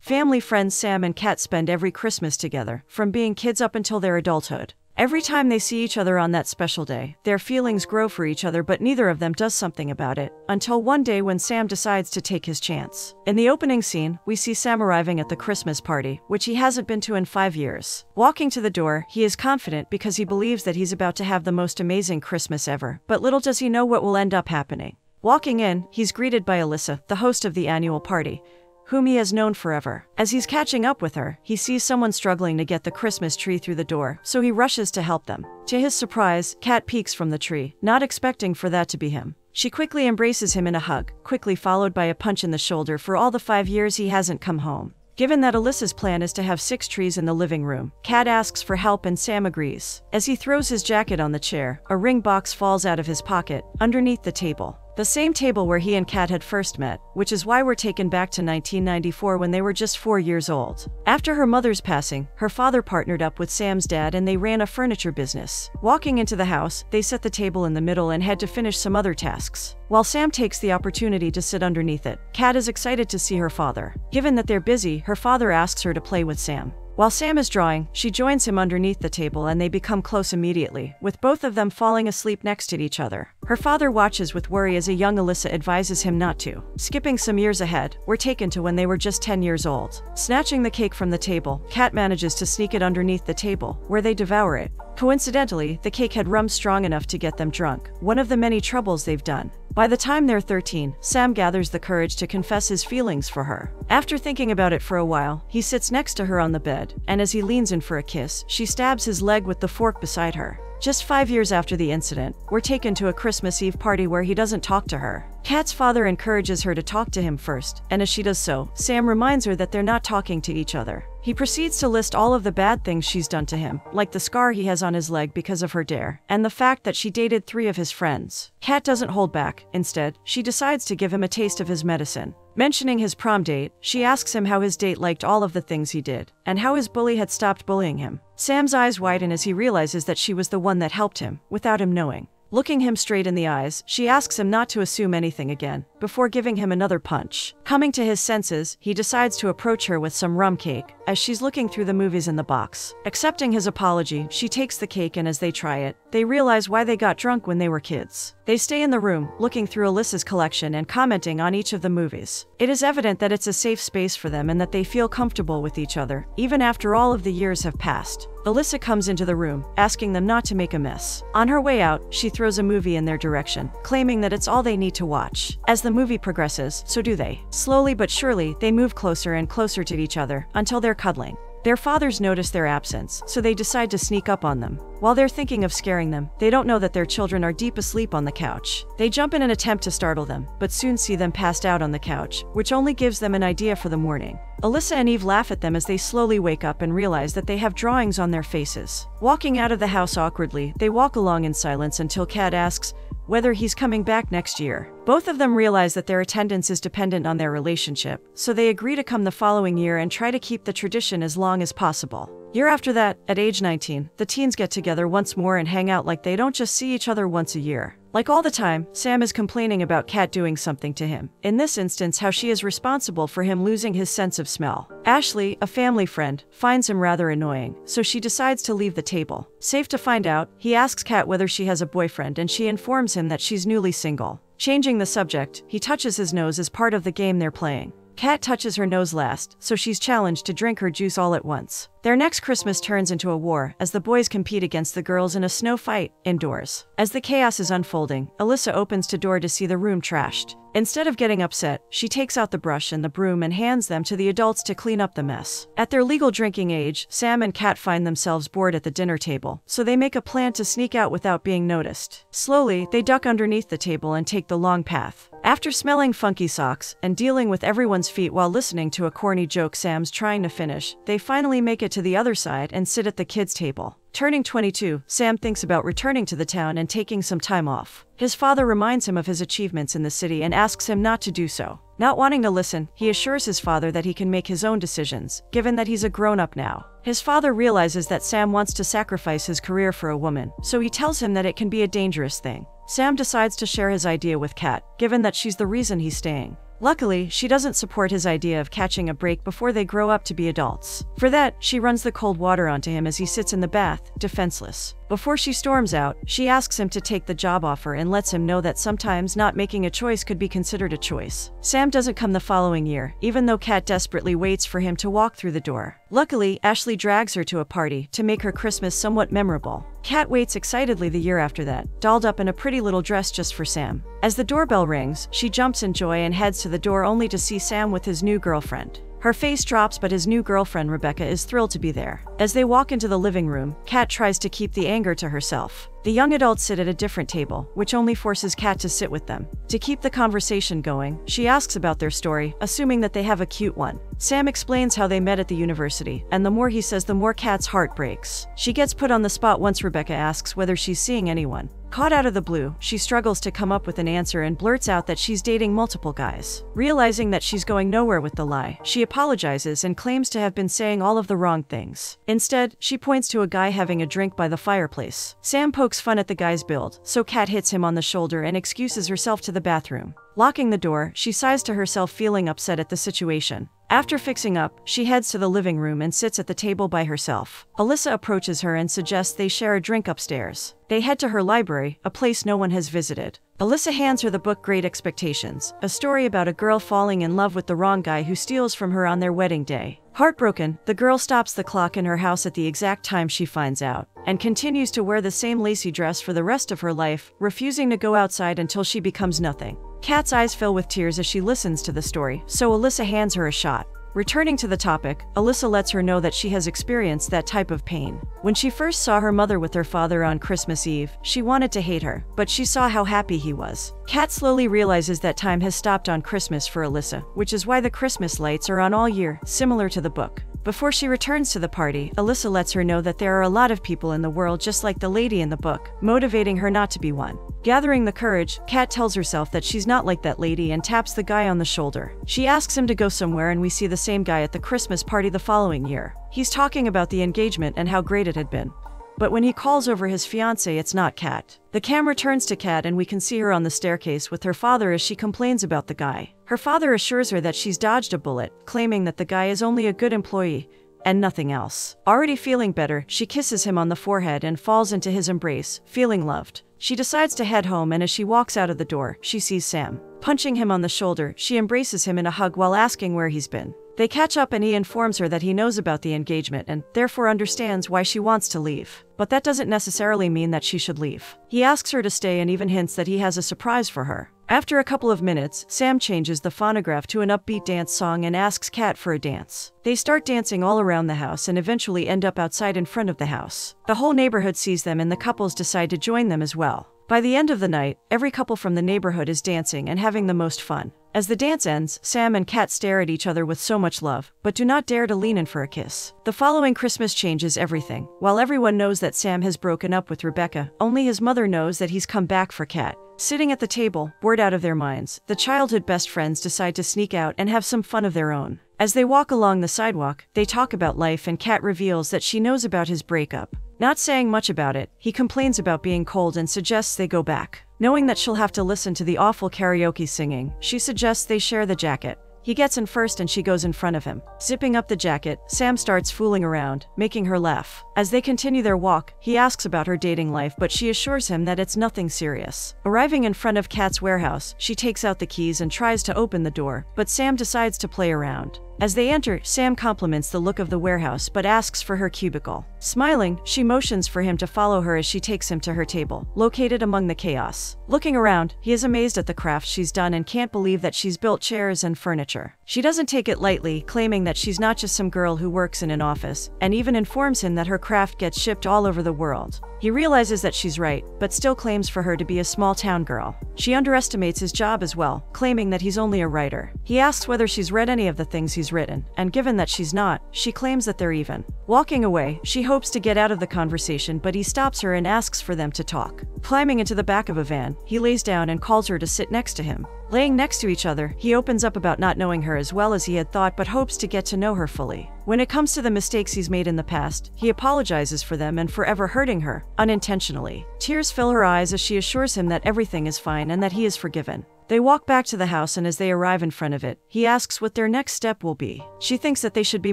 Family friends Sam and Kat spend every Christmas together, from being kids up until their adulthood. Every time they see each other on that special day, their feelings grow for each other, but neither of them does something about it, until one day when Sam decides to take his chance. In the opening scene, we see Sam arriving at the Christmas party, which he hasn't been to in 5 years. Walking to the door, he is confident because he believes that he's about to have the most amazing Christmas ever, but little does he know what will end up happening. Walking in, he's greeted by Alyssa, the host of the annual party, whom he has known forever. As he's catching up with her, he sees someone struggling to get the Christmas tree through the door, so he rushes to help them. To his surprise, Kat peeks from the tree, not expecting for that to be him. She quickly embraces him in a hug, quickly followed by a punch in the shoulder for all the 5 years he hasn't come home. Given that Alyssa's plan is to have 6 trees in the living room, Kat asks for help and Sam agrees. As he throws his jacket on the chair, a ring box falls out of his pocket, underneath the table. The same table where he and Kat had first met, which is why we're taken back to 1994 when they were just 4 years old. After her mother's passing, her father partnered up with Sam's dad and they ran a furniture business. Walking into the house, they set the table in the middle and head to finish some other tasks. While Sam takes the opportunity to sit underneath it, Kat is excited to see her father. Given that they're busy, her father asks her to play with Sam. While Sam is drawing, she joins him underneath the table and they become close immediately, with both of them falling asleep next to each other. Her father watches with worry as a young Alyssa advises him not to. Skipping some years ahead, we're taken to when they were just 10 years old. Snatching the cake from the table, Kat manages to sneak it underneath the table, where they devour it. Coincidentally, the cake had rum strong enough to get them drunk, one of the many troubles they've done. By the time they're 13, Sam gathers the courage to confess his feelings for her. After thinking about it for a while, he sits next to her on the bed, and as he leans in for a kiss, she stabs his leg with the fork beside her. Just 5 years after the incident, we're taken to a Christmas Eve party where he doesn't talk to her. Kat's father encourages her to talk to him first, and as she does so, Sam reminds her that they're not talking to each other. He proceeds to list all of the bad things she's done to him, like the scar he has on his leg because of her dare, and the fact that she dated 3 of his friends. Kat doesn't hold back. Instead, she decides to give him a taste of his medicine. Mentioning his prom date, she asks him how his date liked all of the things he did, and how his bully had stopped bullying him. Sam's eyes widen as he realizes that she was the one that helped him, without him knowing. Looking him straight in the eyes, she asks him not to assume anything again, before giving him another punch. Coming to his senses, he decides to approach her with some rum cake, as she's looking through the movies in the box. Accepting his apology, she takes the cake and as they try it, they realize why they got drunk when they were kids. They stay in the room, looking through Alyssa's collection and commenting on each of the movies. It is evident that it's a safe space for them and that they feel comfortable with each other, even after all of the years have passed. Alyssa comes into the room, asking them not to make a mess. On her way out, she throws a movie in their direction, claiming that it's all they need to watch. As the movie progresses, so do they. Slowly but surely, they move closer and closer to each other, until they're cuddling. Their fathers notice their absence, so they decide to sneak up on them. While they're thinking of scaring them, they don't know that their children are deep asleep on the couch. They jump in an attempt to startle them, but soon see them passed out on the couch, which only gives them an idea for the morning. Alyssa and Eve laugh at them as they slowly wake up and realize that they have drawings on their faces. Walking out of the house awkwardly, they walk along in silence until Kat asks whether he's coming back next year. Both of them realize that their attendance is dependent on their relationship, so they agree to come the following year and try to keep the tradition as long as possible. Year after that, at age 19, the teens get together once more and hang out like they don't just see each other once a year. Like all the time, Sam is complaining about Kat doing something to him. In this instance, how she is responsible for him losing his sense of smell. Ashley, a family friend, finds him rather annoying, so she decides to leave the table. Safe to find out, he asks Kat whether she has a boyfriend and she informs him that she's newly single. Changing the subject, he touches his nose as part of the game they're playing. Kat touches her nose last, so she's challenged to drink her juice all at once. Their next Christmas turns into a war, as the boys compete against the girls in a snow fight, indoors. As the chaos is unfolding, Alyssa opens the door to see the room trashed. Instead of getting upset, she takes out the brush and the broom and hands them to the adults to clean up the mess. At their legal drinking age, Sam and Kat find themselves bored at the dinner table, so they make a plan to sneak out without being noticed. Slowly, they duck underneath the table and take the long path. After smelling funky socks and dealing with everyone's feet while listening to a corny joke Sam's trying to finish, they finally make it to the other side and sit at the kids' table. Turning 22, Sam thinks about returning to the town and taking some time off. His father reminds him of his achievements in the city and asks him not to do so. Not wanting to listen, he assures his father that he can make his own decisions, given that he's a grown-up now. His father realizes that Sam wants to sacrifice his career for a woman, so he tells him that it can be a dangerous thing. Sam decides to share his idea with Kat, given that she's the reason he's staying. Luckily, she doesn't support his idea of catching a break before they grow up to be adults. For that, she runs the cold water onto him as he sits in the bath, defenseless. Before she storms out, she asks him to take the job offer and lets him know that sometimes not making a choice could be considered a choice. Sam doesn't come the following year, even though Kat desperately waits for him to walk through the door. Luckily, Ashley drags her to a party to make her Christmas somewhat memorable. Kat waits excitedly the year after that, dolled up in a pretty little dress just for Sam. As the doorbell rings, she jumps in joy and heads to the door only to see Sam with his new girlfriend. Her face drops, but his new girlfriend Rebecca is thrilled to be there. As they walk into the living room, Kat tries to keep the anger to herself. The young adults sit at a different table, which only forces Kat to sit with them. To keep the conversation going, she asks about their story, assuming that they have a cute one. Sam explains how they met at the university, and the more he says, the more Kat's heart breaks. She gets put on the spot once Rebecca asks whether she's seeing anyone. Caught out of the blue, she struggles to come up with an answer and blurts out that she's dating multiple guys. Realizing that she's going nowhere with the lie, she apologizes and claims to have been saying all of the wrong things. Instead, she points to a guy having a drink by the fireplace. Sam pokes fun at the guy's build, so Kat hits him on the shoulder and excuses herself to the bathroom. Locking the door, she sighs to herself, feeling upset at the situation. After fixing up, she heads to the living room and sits at the table by herself. Alyssa approaches her and suggests they share a drink upstairs. They head to her library, a place no one has visited. Alyssa hands her the book Great Expectations, a story about a girl falling in love with the wrong guy who steals from her on their wedding day. Heartbroken, the girl stops the clock in her house at the exact time she finds out, and continues to wear the same lacy dress for the rest of her life, refusing to go outside until she becomes nothing. Kat's eyes fill with tears as she listens to the story, so Alyssa hands her a shot. Returning to the topic, Alyssa lets her know that she has experienced that type of pain. When she first saw her mother with her father on Christmas Eve, she wanted to hate her, but she saw how happy he was. Kat slowly realizes that time has stopped on Christmas for Alyssa, which is why the Christmas lights are on all year, similar to the book. Before she returns to the party, Alyssa lets her know that there are a lot of people in the world just like the lady in the book, motivating her not to be one. Gathering the courage, Kat tells herself that she's not like that lady and taps the guy on the shoulder. She asks him to go somewhere, and we see the same guy at the Christmas party the following year. He's talking about the engagement and how great it had been. But when he calls over his fiancée, it's not Kat. The camera turns to Kat and we can see her on the staircase with her father as she complains about the guy. Her father assures her that she's dodged a bullet, claiming that the guy is only a good employee and nothing else. Already feeling better, she kisses him on the forehead and falls into his embrace, feeling loved. She decides to head home, and as she walks out of the door, she sees Sam. Punching him on the shoulder, she embraces him in a hug while asking where he's been. They catch up and he informs her that he knows about the engagement and therefore understands why she wants to leave. But that doesn't necessarily mean that she should leave. He asks her to stay and even hints that he has a surprise for her. After a couple of minutes, Sam changes the phonograph to an upbeat dance song and asks Kat for a dance. They start dancing all around the house and eventually end up outside in front of the house. The whole neighborhood sees them and the couples decide to join them as well. By the end of the night, every couple from the neighborhood is dancing and having the most fun. As the dance ends, Sam and Kat stare at each other with so much love, but do not dare to lean in for a kiss. The following Christmas changes everything. While everyone knows that Sam has broken up with Rebecca, only his mother knows that he's come back for Kat. Sitting at the table, bored out of their minds, the childhood best friends decide to sneak out and have some fun of their own. As they walk along the sidewalk, they talk about life and Kat reveals that she knows about his breakup. Not saying much about it, he complains about being cold and suggests they go back. Knowing that she'll have to listen to the awful karaoke singing, she suggests they share the jacket. He gets in first and she goes in front of him. Zipping up the jacket, Sam starts fooling around, making her laugh. As they continue their walk, he asks about her dating life, but she assures him that it's nothing serious. Arriving in front of Kat's warehouse, she takes out the keys and tries to open the door, but Sam decides to play around. As they enter, Sam compliments the look of the warehouse but asks for her cubicle. Smiling, she motions for him to follow her as she takes him to her table, located among the chaos. Looking around, he is amazed at the craft she's done and can't believe that she's built chairs and furniture. She doesn't take it lightly, claiming that she's not just some girl who works in an office, and even informs him that her craft gets shipped all over the world. He realizes that she's right, but still claims for her to be a small-town girl. She underestimates his job as well, claiming that he's only a writer. He asks whether she's read any of the things he's written, and given that she's not, she claims that they're even. Walking away, she hopes to get out of the conversation, but he stops her and asks for them to talk. Climbing into the back of a van, he lays down and calls her to sit next to him. Laying next to each other, he opens up about not knowing her as well as he had thought but hopes to get to know her fully. When it comes to the mistakes he's made in the past, he apologizes for them and forever hurting her, unintentionally. Tears fill her eyes as she assures him that everything is fine and that he is forgiven. They walk back to the house, and as they arrive in front of it, he asks what their next step will be. She thinks that they should be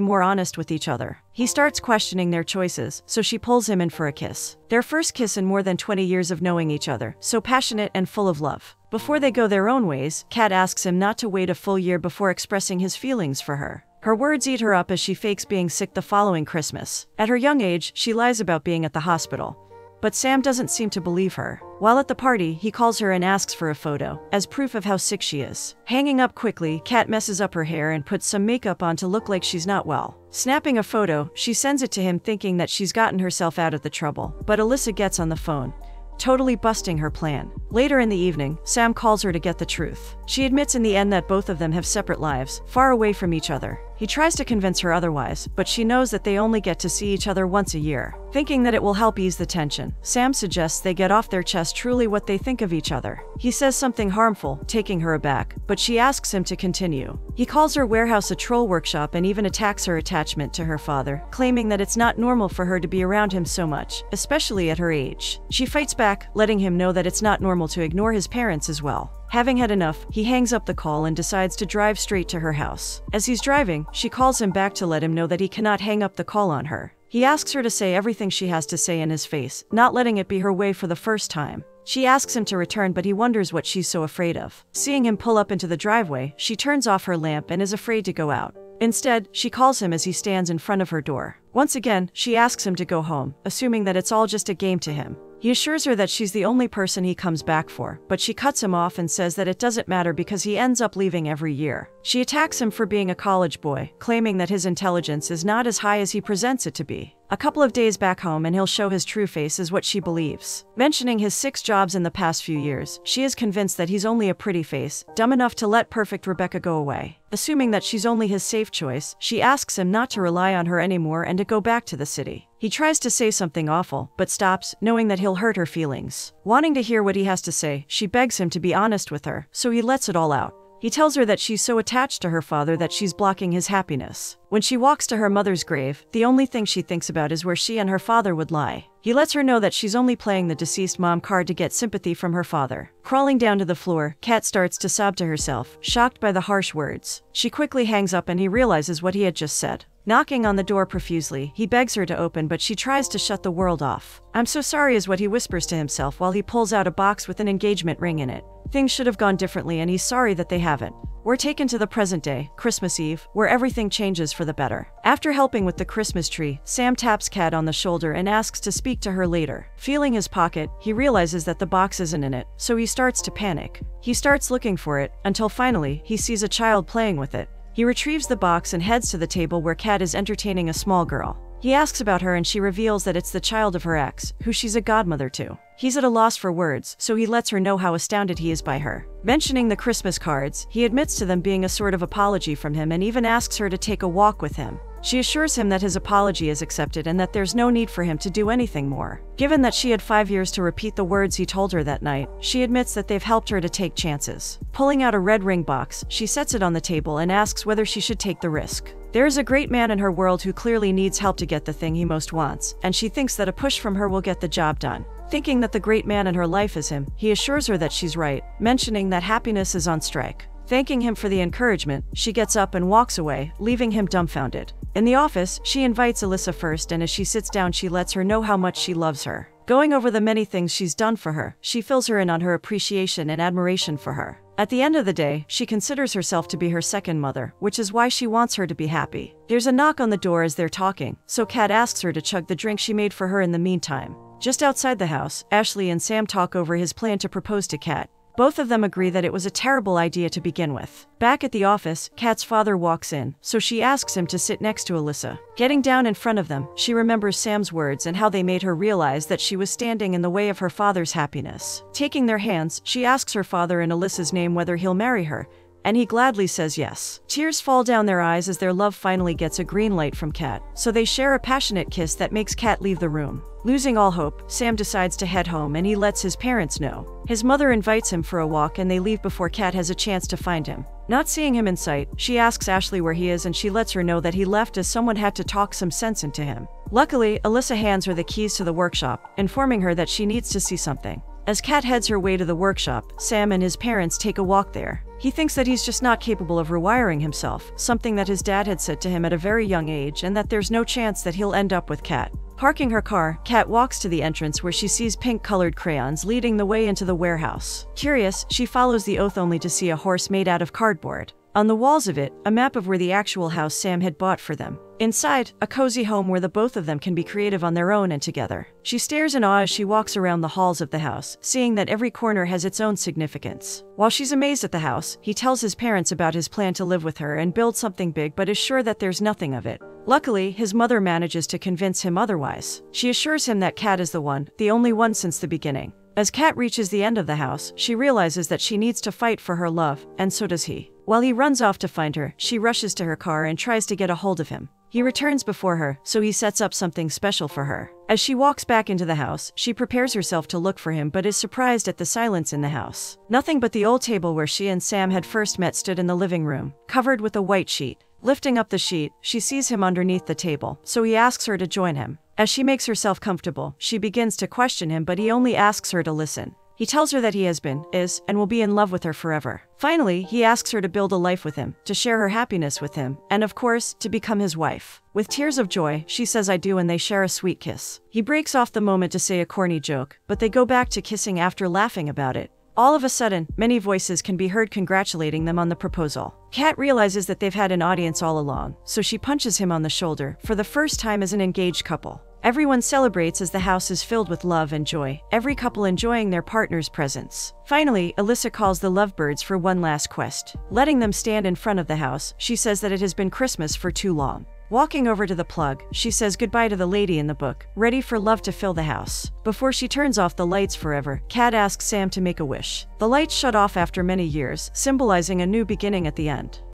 more honest with each other. He starts questioning their choices, so she pulls him in for a kiss. Their first kiss in more than 20 years of knowing each other, so passionate and full of love. Before they go their own ways, Kat asks him not to wait a full year before expressing his feelings for her. Her words eat her up as she fakes being sick the following Christmas. At her young age, she lies about being at the hospital. But Sam doesn't seem to believe her. While at the party, he calls her and asks for a photo, as proof of how sick she is. Hanging up quickly, Kat messes up her hair and puts some makeup on to look like she's not well. Snapping a photo, she sends it to him thinking that she's gotten herself out of the trouble, but Alyssa gets on the phone, totally busting her plan. Later in the evening, Sam calls her to get the truth. She admits in the end that both of them have separate lives, far away from each other. He tries to convince her otherwise, but she knows that they only get to see each other once a year. Thinking that it will help ease the tension, Sam suggests they get off their chest truly what they think of each other. He says something harmful, taking her aback, but she asks him to continue. He calls her warehouse a troll workshop and even attacks her attachment to her father, claiming that it's not normal for her to be around him so much, especially at her age. She fights back, letting him know that it's not normal to ignore his parents as well. Having had enough, he hangs up the call and decides to drive straight to her house. As he's driving, she calls him back to let him know that he cannot hang up the call on her. He asks her to say everything she has to say in his face, not letting it be her way for the first time. She asks him to return, but he wonders what she's so afraid of. Seeing him pull up into the driveway, she turns off her lamp and is afraid to go out. Instead, she calls him as he stands in front of her door. Once again, she asks him to go home, assuming that it's all just a game to him. He assures her that she's the only person he comes back for, but she cuts him off and says that it doesn't matter because he ends up leaving every year. She attacks him for being a college boy, claiming that his intelligence is not as high as he presents it to be. A couple of days back home and he'll show his true face is what she believes. Mentioning his 6 jobs in the past few years, she is convinced that he's only a pretty face, dumb enough to let perfect Rebecca go away. Assuming that she's only his safe choice, she asks him not to rely on her anymore and to go back to the city. He tries to say something awful, but stops, knowing that he'll hurt her feelings. Wanting to hear what he has to say, she begs him to be honest with her, so he lets it all out. He tells her that she's so attached to her father that she's blocking his happiness. When she walks to her mother's grave, the only thing she thinks about is where she and her father would lie. He lets her know that she's only playing the deceased mom card to get sympathy from her father. Crawling down to the floor, Kat starts to sob to herself, shocked by the harsh words. She quickly hangs up and he realizes what he had just said. Knocking on the door profusely, he begs her to open, but she tries to shut the world off. "I'm so sorry," is what he whispers to himself while he pulls out a box with an engagement ring in it. Things should have gone differently and he's sorry that they haven't. We're taken to the present day, Christmas Eve, where everything changes for the better. After helping with the Christmas tree, Sam taps Kat on the shoulder and asks to speak to her later. Feeling his pocket, he realizes that the box isn't in it, so he starts to panic. He starts looking for it, until finally, he sees a child playing with it. He retrieves the box and heads to the table where Kat is entertaining a small girl. He asks about her and she reveals that it's the child of her ex, who she's a godmother to. He's at a loss for words, so he lets her know how astounded he is by her. Mentioning the Christmas cards, he admits to them being a sort of apology from him and even asks her to take a walk with him. She assures him that his apology is accepted and that there's no need for him to do anything more. Given that she had 5 years to repeat the words he told her that night, she admits that they've helped her to take chances. Pulling out a red ring box, she sets it on the table and asks whether she should take the risk. There is a great man in her world who clearly needs help to get the thing he most wants, and she thinks that a push from her will get the job done. Thinking that the great man in her life is him, he assures her that she's right, mentioning that happiness is on strike. Thanking him for the encouragement, she gets up and walks away, leaving him dumbfounded. In the office, she invites Alyssa first, and as she sits down she lets her know how much she loves her. Going over the many things she's done for her, she fills her in on her appreciation and admiration for her. At the end of the day, she considers herself to be her second mother, which is why she wants her to be happy. There's a knock on the door as they're talking, so Kat asks her to chug the drink she made for her in the meantime. Just outside the house, Ashley and Sam talk over his plan to propose to Kat. Both of them agree that it was a terrible idea to begin with. Back at the office, Kat's father walks in, so she asks him to sit next to Alyssa. Getting down in front of them, she remembers Sam's words and how they made her realize that she was standing in the way of her father's happiness. Taking their hands, she asks her father in Alyssa's name whether he'll marry her, and he gladly says yes. Tears fall down their eyes as their love finally gets a green light from Kat, so they share a passionate kiss that makes Kat leave the room. Losing all hope, Sam decides to head home and he lets his parents know. His mother invites him for a walk and they leave before Kat has a chance to find him. Not seeing him in sight, she asks Ashley where he is and she lets her know that he left as someone had to talk some sense into him. Luckily, Alyssa hands her the keys to the workshop, informing her that she needs to see something. As Kat heads her way to the workshop, Sam and his parents take a walk there. He thinks that he's just not capable of rewiring himself, something that his dad had said to him at a very young age, and that there's no chance that he'll end up with Kat. Parking her car, Kat walks to the entrance where she sees pink-colored crayons leading the way into the warehouse. Curious, she follows the oath only to see a horse made out of cardboard. On the walls of it, a map of where the actual house Sam had bought for them. Inside, a cozy home where the both of them can be creative on their own and together. She stares in awe as she walks around the halls of the house, seeing that every corner has its own significance. While she's amazed at the house, he tells his parents about his plan to live with her and build something big but is sure that there's nothing of it. Luckily, his mother manages to convince him otherwise. She assures him that Kat is the one, the only one since the beginning. As Kat reaches the end of the house, she realizes that she needs to fight for her love, and so does he. While he runs off to find her, she rushes to her car and tries to get a hold of him. He returns before her, so he sets up something special for her. As she walks back into the house, she prepares herself to look for him but is surprised at the silence in the house. Nothing but the old table where she and Sam had first met stood in the living room, covered with a white sheet. Lifting up the sheet, she sees him underneath the table, so he asks her to join him. As she makes herself comfortable, she begins to question him but he only asks her to listen. He tells her that he has been, is, and will be in love with her forever. Finally, he asks her to build a life with him, to share her happiness with him, and of course, to become his wife. With tears of joy, she says I do and they share a sweet kiss. He breaks off the moment to say a corny joke, but they go back to kissing after laughing about it. All of a sudden, many voices can be heard congratulating them on the proposal. Kat realizes that they've had an audience all along, so she punches him on the shoulder, for the first time as an engaged couple. Everyone celebrates as the house is filled with love and joy, every couple enjoying their partner's presence. Finally, Alyssa calls the lovebirds for one last quest. Letting them stand in front of the house, she says that it has been Christmas for too long. Walking over to the plug, she says goodbye to the lady in the book, ready for love to fill the house. Before she turns off the lights forever, Kat asks Sam to make a wish. The lights shut off after many years, symbolizing a new beginning at the end.